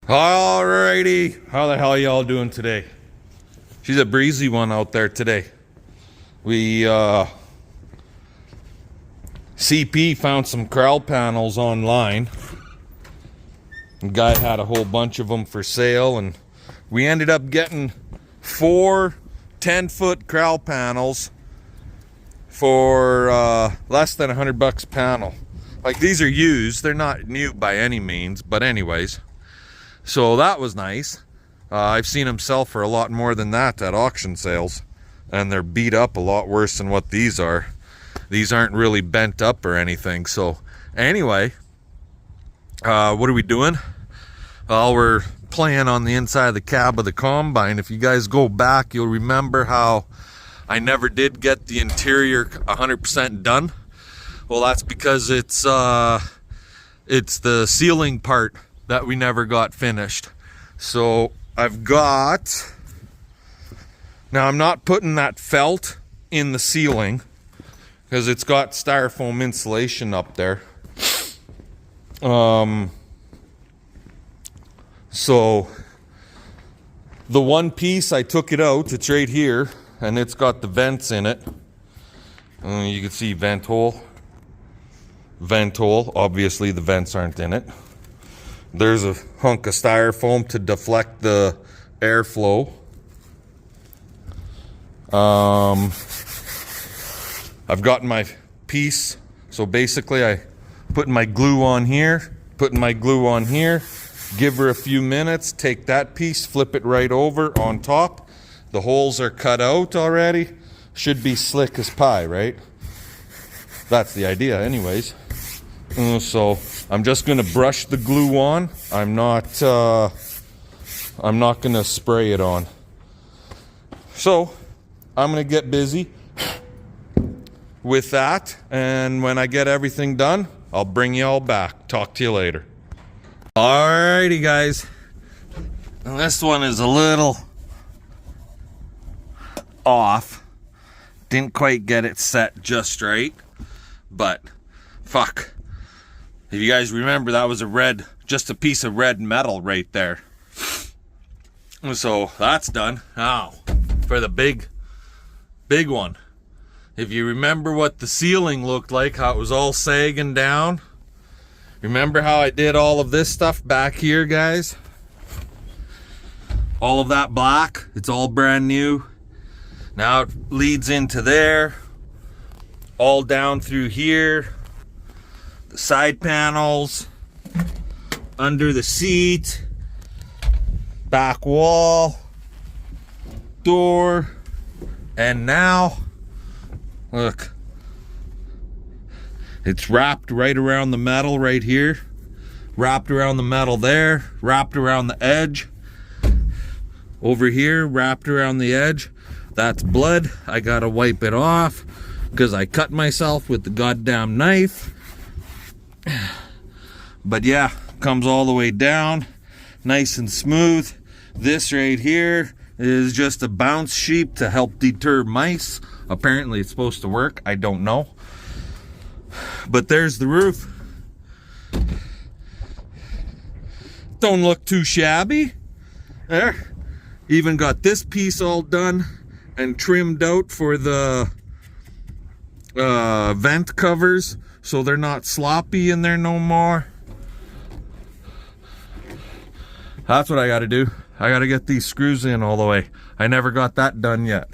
Alrighty, how the hell are y'all doing today? She's a breezy one out there today. We CP found some corral panels online. The guy had a whole bunch of them for sale, and we ended up getting 4 10-foot corral panels for less than $100 a panel. Like, these are used, they're not new by any means, but anyways. So that was nice. I've seen them sell for a lot more than that at auction sales, and they're beat up a lot worse than what these are. These aren't really bent up or anything. So anyway, what are we doing? Well, we're playing on the inside of the cab of the combine. If you guys go back, you'll remember how I never did get the interior 100% done. Well, that's because it's the sealing part that we never got finished. So I've got, now I'm not putting that felt in the ceiling because it's got styrofoam insulation up there. So the one piece, I took it out, it's right here, and it's got the vents in it. You can see vent hole, obviously the vents aren't in it. There's a hunk of styrofoam to deflect the airflow. I've gotten my piece, so basically I put my glue on here, give her a few minutes, take that piece, flip it right over on top. The holes are cut out already. Should be slick as pie, right? That's the idea anyways. So I'm just gonna brush the glue on. I'm not gonna spray it on. So I'm gonna get busy with that, and when I get everything done, I'll bring you all back. Talk to you later. Alrighty guys, and this one is a little off. Didn't quite get it set just right, but fuck. If you guys remember, that was just a piece of red metal right there. So that's done. Now for the big one. If you remember what the ceiling looked like, how it was all sagging down. Remember how I did all of this stuff back here, guys? All of that black, it's all brand new. Now it leads into there, all down through here. The side panels, under the seat, back wall, door, and now, look, it's wrapped right around the metal right here, wrapped around the metal there, wrapped around the edge, over here, wrapped around the edge. That's blood. I gotta wipe it off because I cut myself with the goddamn knife. But yeah, comes all the way down, nice and smooth. This right here is just a bounce sheet to help deter mice. Apparently it's supposed to work, I don't know. But there's the roof. Don't look too shabby. There. Even got this piece all done and trimmed out for the vent covers, so they're not sloppy in there no more. That's what I gotta do. I gotta get these screws in all the way. I never got that done yet.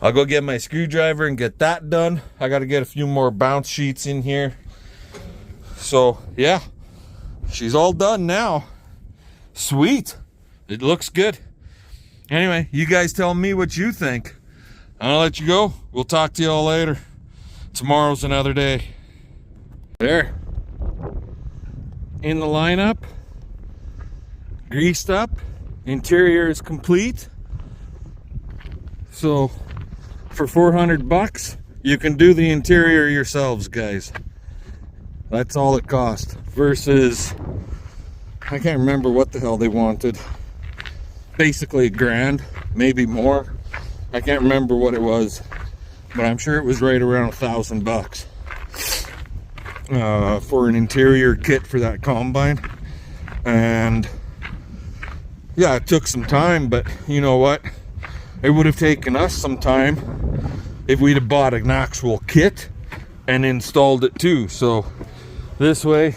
I'll go get my screwdriver and get that done. I gotta get a few more bounce sheets in here. So yeah, she's all done now. Sweet. It looks good. Anyway, you guys tell me what you think. I'll let you go. We'll talk to you all later. Tomorrow's another day. There. In the lineup. Greased up. Interior is complete. So for $400, you can do the interior yourselves, guys. That's all it cost. Versus, I can't remember what the hell they wanted. Basically $1,000, maybe more. I can't remember what it was, but I'm sure it was right around $1,000 for an interior kit for that combine. And yeah, it took some time, but you know what? It would have taken us some time if we'd have bought an actual kit and installed it too. So this way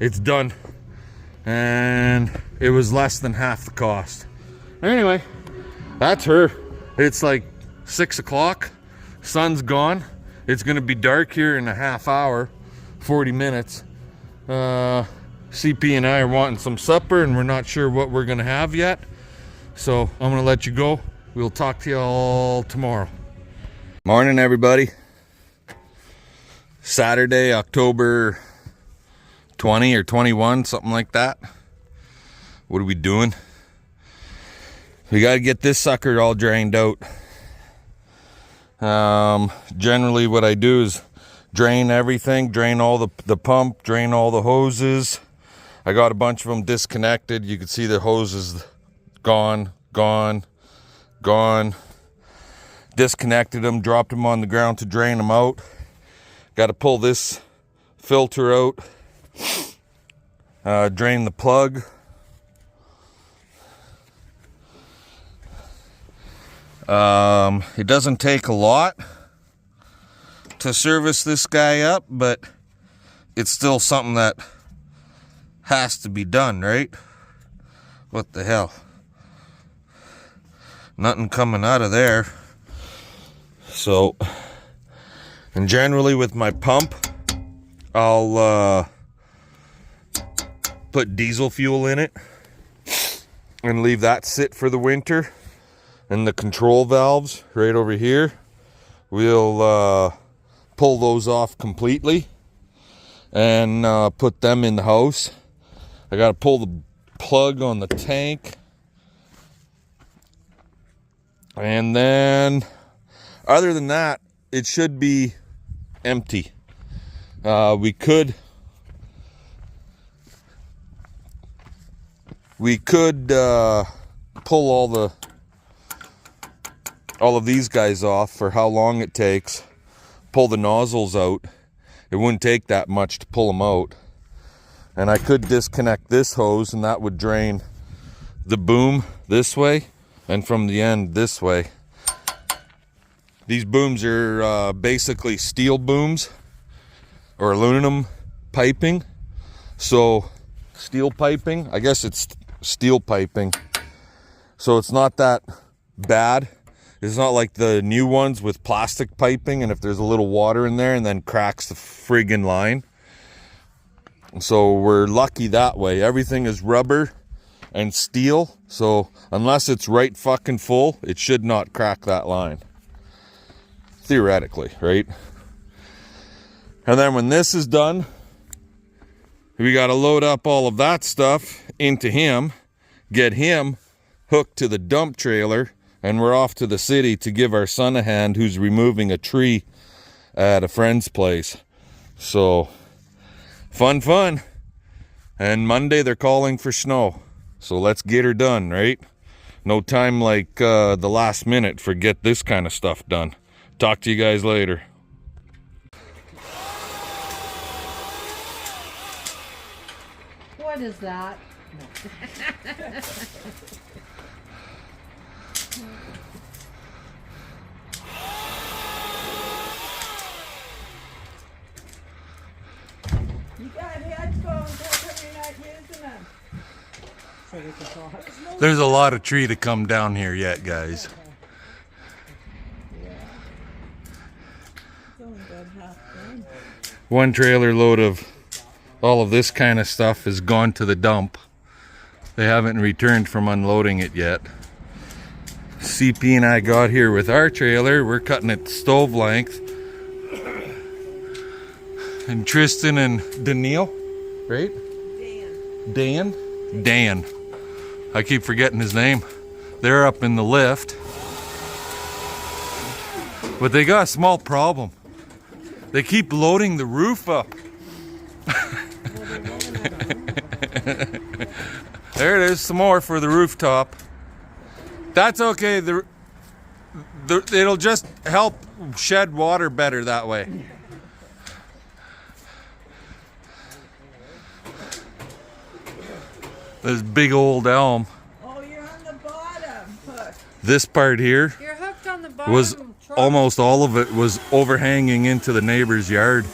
it's done, and it was less than half the cost. Anyway, that's her. It's like 6 o'clock, sun's gone. It's gonna be dark here in a half hour, 40 minutes. CP and I are wanting some supper, and we're not sure what we're gonna have yet. So I'm gonna let you go. We'll talk to you all tomorrow. Morning, everybody. Saturday, October 20 or 21, something like that. What are we doing? We got to get this sucker all drained out. Generally what I do is drain everything, drain all the pump, drain all the hoses. I got a bunch of them disconnected. You can see the hoses gone. Disconnected them, dropped them on the ground to drain them out. Got to pull this filter out, drain the plug. It doesn't take a lot to service this guy up, but it's still something that has to be done, right? What the hell? Nothing coming out of there. So, and generally with my pump, I'll put diesel fuel in it and leave that sit for the winter. And the control valves right over here, we'll pull those off completely and put them in the house. I got to pull the plug on the tank, and then other than that, it should be empty. We could pull all of these guys off for how long it takes, pull the nozzles out. It wouldn't take that much to pull them out. And I could disconnect this hose, and that would drain the boom this way and from the end this way. These booms are basically steel booms or aluminum piping. So steel piping, I guess it's steel piping. So it's not that bad. It's not like the new ones with plastic piping, and if there's a little water in there and then cracks the friggin' line. So we're lucky that way. Everything is rubber and steel, so unless it's right fucking full, it should not crack that line. Theoretically, right? And then when this is done, we got to load up all of that stuff into him, get him hooked to the dump trailer, and we're off to the city to give our son a hand who's removing a tree at a friend's place. So, fun. And Monday they're calling for snow. So let's get her done, right? No time like the last minute for get this kind of stuff done. Talk to you guys later. What is that? You got headphones, how come you're not using them? So we can talk. There's a lot of tree to come down here yet, guys. Yeah. It's only about half done. One trailer load of all of this kind of stuff is gone to the dump. They haven't returned from unloading it yet. CP and I got here with our trailer. We're cutting it stove length. And Tristan and Daniil, right? Dan. I keep forgetting his name. They're up in the lift. But they got a small problem. They keep loading the roof up. There it is, some more for the rooftop. That's okay. It'll just help shed water better that way. This big old elm. Oh, you're on the bottom. Look. This part here You're hooked on the bottom. was almost all of it was overhanging into the neighbor's yard.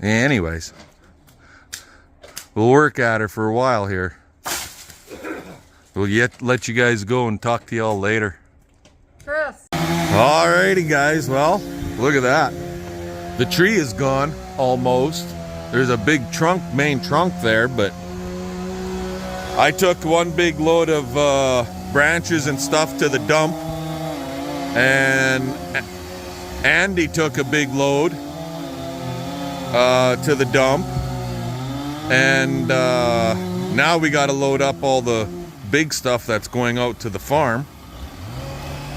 Anyways, we'll work at her for a while here. We'll let you guys go and talk to y'all later. Chris. Alrighty guys, well, look at that. The tree is gone, almost. There's a big main trunk there, but I took one big load of branches and stuff to the dump, and Andy took a big load to the dump, and now we got to load up all the big stuff that's going out to the farm.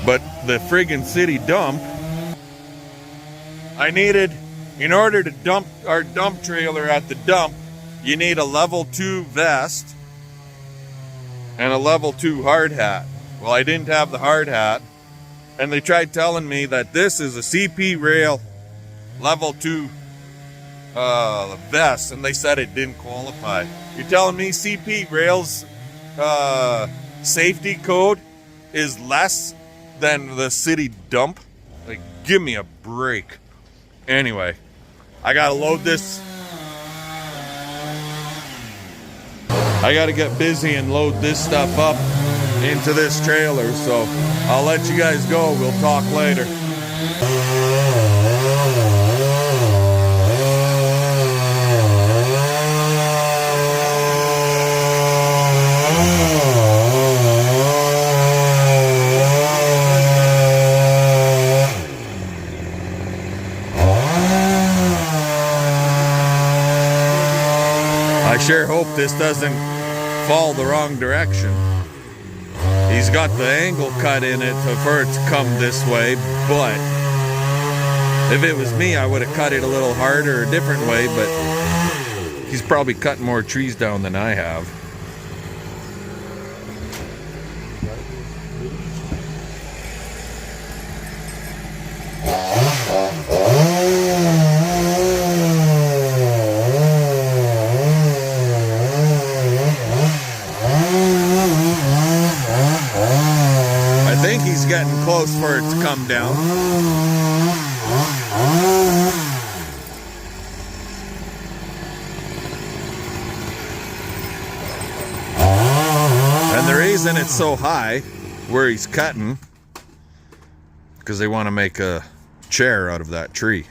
But the friggin' city dump, I needed, in order to dump our dump trailer at the dump, you need a level 2 vest and a level 2 hard hat. Well, I didn't have the hard hat, and they tried telling me that this is a CP rail level 2 vest, and they said it didn't qualify. You're telling me CP rails safety code is less than the city dump? Like, give me a break. Anyway, I gotta load this. I gotta get busy and load this stuff up into this trailer, so I'll let you guys go. We'll talk later. I sure hope this doesn't fall the wrong direction. He's got the angle cut in it for it to come this way, but if it was me, I would have cut it a little harder, a different way, but he's probably cutting more trees down than I have. Getting close for it to come down. And the reason it's so high where he's cutting, because they want to make a chair out of that tree.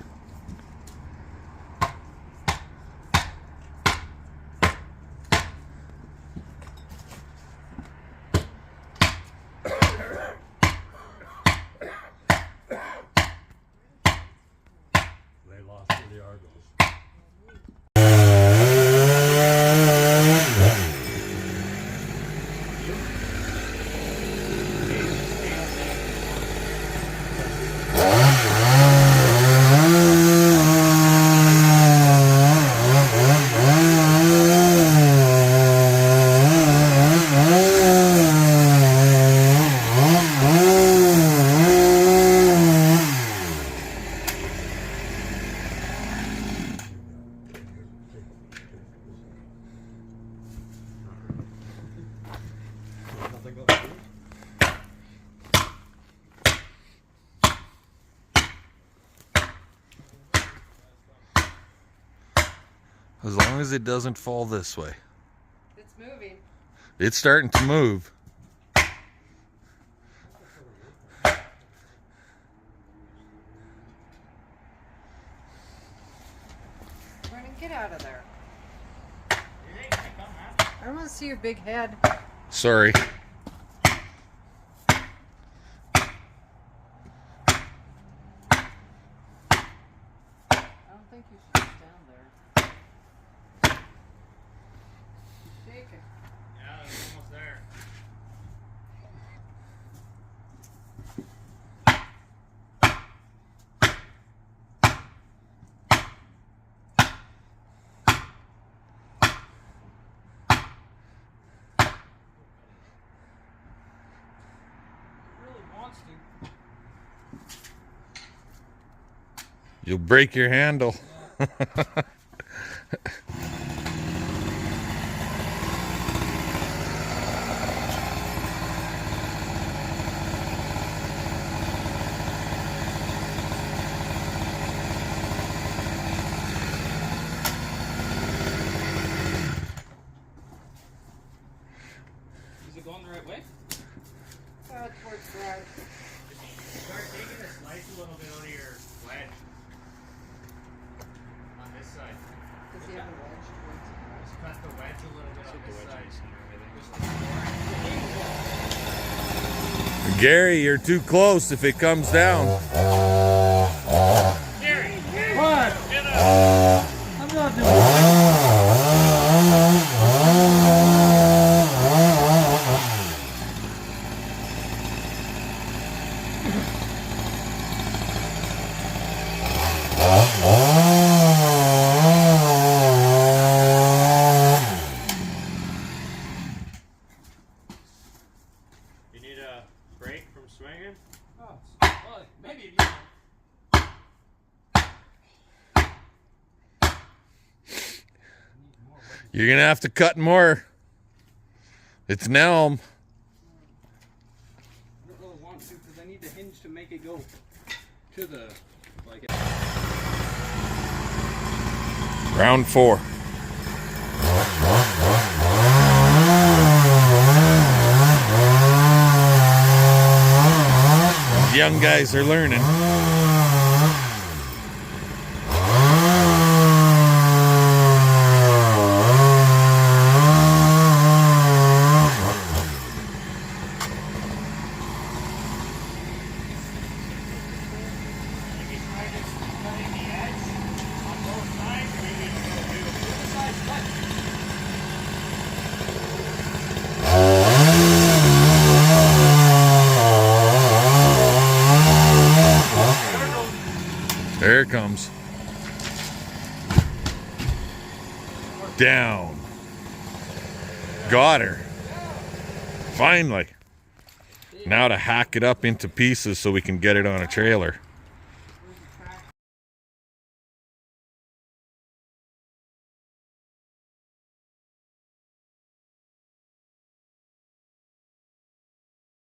As long as it doesn't fall this way. It's moving. It's starting to move. Brennan, get out of there. I want to see your big head. Sorry. I don't think you should stand there. You're shaking. Yeah, it's almost there. You'll break your handle. Is it going the right way? Towards the right. Start taking the slice a little bit out of your wedge. On this side. Does he have a wedge towards the right? Just cut the wedge a little bit on this side. Gary, you're too close if it comes down. Gary! What? Get up! I'm not doing it. You need a break from swinging? Oh, Well, maybe if you You're gonna have to cut more. It's Nelm. I don't really want to because I need the hinge to make it go to the like. Round 4. These young guys are learning. If you try just cutting the edge on both sides, maybe it'll do both sides cut. There it comes. Down. Got her. Finally. Now to hack it up into pieces so we can get it on a trailer.